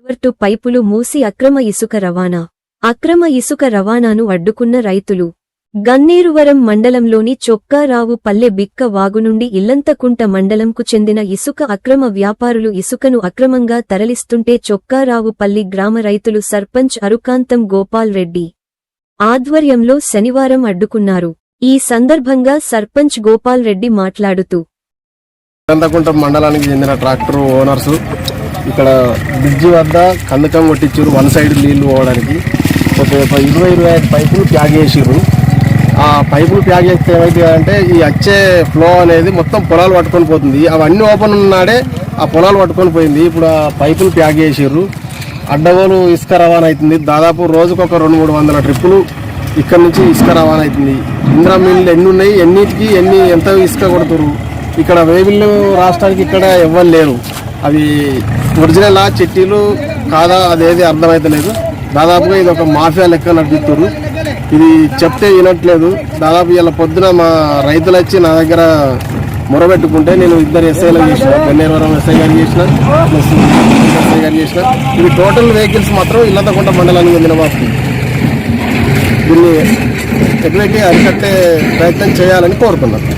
వర్టు పైపులు మూసి అక్రమ ఇసుక రవాణాను అడ్డుకున్న రైతులు. గన్నేరువరం మండలంలోని చొక్కారావు పల్లె బిక్క వాగు నుండి ఇల్లంతకుంట మండలంకు చెందిన ఇసుక అక్రమ వ్యాపారులు ఇసుకను అక్రమంగా తరలిస్తుంటే చొక్కారావు పల్లి గ్రామ రైతులు సర్పంచ్ అరుకాంతం గోపాల్ రెడ్డి ఆధ్వర్యంలో శనివారం అడ్డుకున్నారు. ఈ సందర్భంగా సర్పంచ్ గోపాల్ రెడ్డి మాట్లాడుతూ, ఇల్లంతకుంట మండలానికి చెందిన ట్రాక్టర్ ఓనర్స్ ఇక్కడ బ్రిడ్జి వద్ద కందకం కొట్టించారు. వన్ సైడ్ నీళ్లు పోవడానికి ఒక 20-25 పైపులు ప్యాక్ చేసిర్రు. ఆ పైపులు ప్యాక్ చేస్తే ఏమైతే అంటే ఈ వచ్చే ఫ్లో అనేది మొత్తం పొలాలు పట్టుకొని పోతుంది. అవన్నీ ఓపెన్ ఉన్నాడే ఆ పొలాలు పట్టుకొని పోయింది. ఇప్పుడు ఆ పైపులు ప్యాక్ చేసిర్రు. అడ్డగోలు ఇసుక రవాణా అవుతుంది. దాదాపు రోజుకు ఒక 200-300 ట్రిప్పులు ఇక్కడ నుంచి ఇసుక రవాణా అవుతుంది. ఇంద్రా మిల్లు ఎన్ని ఉన్నాయి, ఎన్నిటికి ఎంత ఇసుక కొడుతురు. ఇక్కడ వేవిల్లు రాష్ట్రానికి ఇక్కడ ఎవ్వరు లేరు. అవి ఒరిజినల్ చిట్టీలు కాదా అదేది అర్థమైతలేదు. దాదాపుగా ఇది ఒక మాఫియా లెక్క నడిపిస్తున్నారు. ఇది చెప్తే వినట్లేదు. దాదాపు ఇలా పొద్దున మా రైతులు వచ్చి నా దగ్గర మొరబెట్టుకుంటే నేను 2 ఎస్ఐలు చేసిన, గన్నేరువరం ఎస్ఐ గారు చేసిన, ఎస్ఐ గారు చేసిన. ఇది టోటల్ వెహికల్స్ మాత్రం ఇల్లంతకుంట మండలానికి చెందిన వాటి. దీన్ని ఎటువంటి అరికట్టే ప్రయత్నం చేయాలని కోరుకున్నాను.